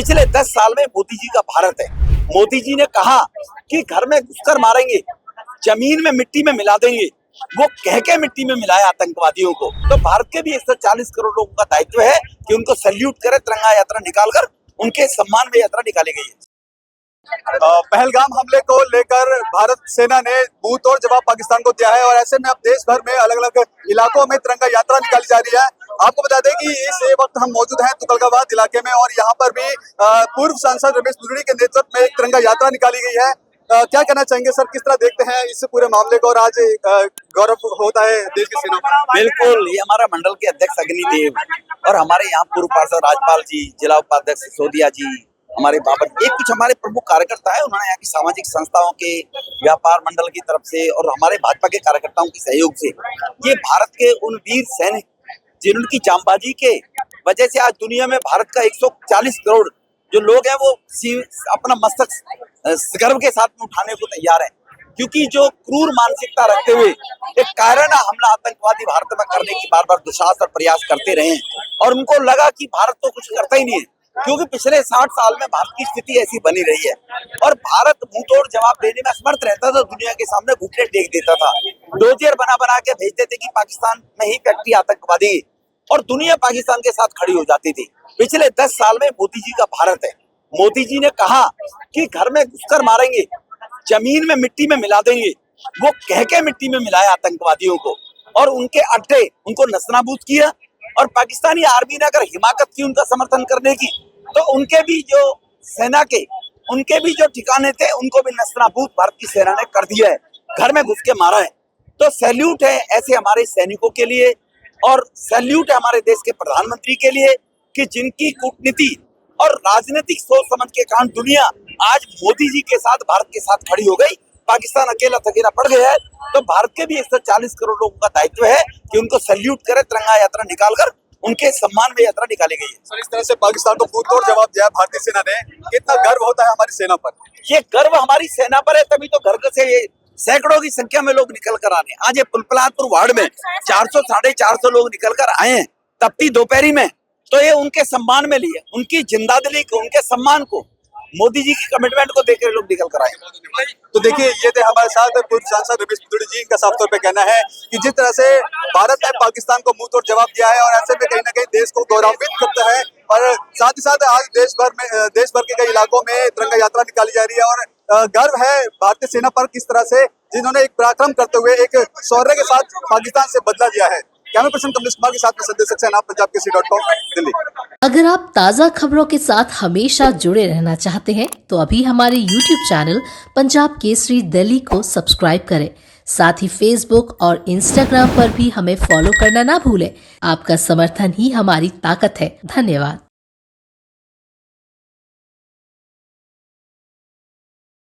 पिछले 10 साल में मोदी जी का भारत है। मोदी जी ने कहा कि घर में घुसकर मारेंगे, जमीन में मिट्टी में मिला देंगे, वो कह के मिट्टी में मिलाया आतंकवादियों को। तो भारत के भी 140 करोड़ लोगों का दायित्व है कि उनको सैल्यूट करे, तिरंगा यात्रा निकालकर उनके सम्मान में यात्रा निकाली गई है। पहलगाम हमले को लेकर भारत सेना ने मुंह तोड़ जवाब पाकिस्तान को दिया है और ऐसे में अब देश भर में अलग अलग इलाकों में तिरंगा यात्रा निकाली जा रही है। आपको बता दें कि इस वक्त हम मौजूद हैं तुगलकाबाद इलाके में और यहाँ पर भी पूर्व सांसद रमेश बुजड़ी के नेतृत्व में एक तिरंगा यात्रा निकाली गई है। क्या कहना चाहेंगे सर, किस तरह देखते हैं इस पूरे मामले को और आज गौरव होता है देश की सेना पर? बिल्कुल, ये हमारा मंडल के अध्यक्ष अग्निदेव और हमारे यहाँ पूर्व पार्षद राजपाल जी, जिला उपाध्यक्ष सिसोदिया जी, हमारे बाबर एक कुछ हमारे प्रमुख कार्यकर्ता है, उन्होंने यहाँ की सामाजिक संस्थाओं के व्यापार मंडल की तरफ से और हमारे भाजपा के कार्यकर्ताओं के सहयोग से ये भारत के उन वीर सैनिक जिनकी जांबाजी के वजह से आज दुनिया में भारत का 140 करोड़ जो लोग हैं वो अपना मस्तक गर्व के साथ में उठाने को तैयार है, क्योंकि जो क्रूर मानसिकता रखते हुए एक कायराना हमला आतंकवादी भारत में करने की बार बार दुस्साहस और प्रयास करते रहे और उनको लगा कि भारत तो कुछ करता ही नहीं है, क्योंकि पिछले 60 साल में भारत की स्थिति ऐसी बनी रही है और भारत मुंहतोड़ जवाब देने में असमर्थ रहता था, दुनिया के सामने घुटने टेक देता था, डोजियर बना के भेजते थे कि पाकिस्तान में ही फैक्ट्री आतंकवादी और दुनिया पाकिस्तान के साथ खड़ी हो जाती थी। पिछले 10 साल में मोदी जी का भारत है। मोदी जी ने कहा कि घर में घुसकर मारेंगे, जमीन में मिट्टी में मिला देंगे, वो कह के मिट्टी में मिलाया आतंकवादियों को और उनके अड्डे उनको नस्तानाबूद किया और पाकिस्तानी आर्मी ने अगर हिमाकत की उनका समर्थन करने की तो उनके भी जो सेना के उनके भी जो ठिकाने थे उनको भी नस्तानाबूद भारत की सेना ने कर दिया है, घर में घुस के मारा है। तो सैल्यूट है ऐसे हमारे सैनिकों के लिए और सैल्यूट है हमारे देश के प्रधानमंत्री के लिए कि जिनकी कूटनीति और राजनीतिक सोच समझ के कारण दुनिया आज मोदी जी के साथ भारत के साथ खड़ी हो गई। पाकिस्तान अकेला थकेला पड़ गया है, तो भारत के भी 140 करोड़ लोगों का दायित्व है कि उनको सैल्यूट करे, तिरंगा यात्रा निकालकर उनके सम्मान में यात्रा निकाली गई है। सर, इस तरह से पाकिस्तान को मुंह तोड़ जवाब दिया भारतीय सेना ने, कितना गर्व होता है हमारी सेना पर? ये गर्व हमारी सेना पर है, तभी तो घर से ये सैकड़ों की संख्या में लोग निकल कर आने। आज ये पुलपलादपुर वार्ड में 400-450 लोग निकल कर आए हैं तपती दोपहरी में, तो ये उनके सम्मान में लिए, उनकी जिंदादिली को, उनके सम्मान को, मोदी जी की कमिटमेंट को देकर लोग निकल कर आए। तो देखिए, ये थे हमारे साथ पूर्व सांसद रमेश बुजड़ी जी। इनका साफ तौर पे कहना है कि जिस तरह से भारत ने पाकिस्तान को मुंह तोड़ जवाब दिया है और ऐसे में कहीं ना कहीं देश को गौरवान्वित करता है और साथ ही साथ आज देश भर के कई इलाकों में तिरंगा यात्रा निकाली जा रही है और गर्व है भारतीय सेना पर किस तरह से जिन्होंने एक पराक्रम करते हुए एक शौर्य के साथ पाकिस्तान से बदला लिया है। कैमरा पर्सन कमलेश कुमार के साथ में संदेश सक्सेना, punjabkesari.com, दिल्ली। अगर आप ताज़ा खबरों के साथ हमेशा जुड़े रहना चाहते हैं तो अभी हमारे YouTube चैनल पंजाब केसरी दिल्ली को सब्सक्राइब करें। साथ ही Facebook और Instagram पर भी हमें फॉलो करना ना भूलें। आपका समर्थन ही हमारी ताकत है। धन्यवाद।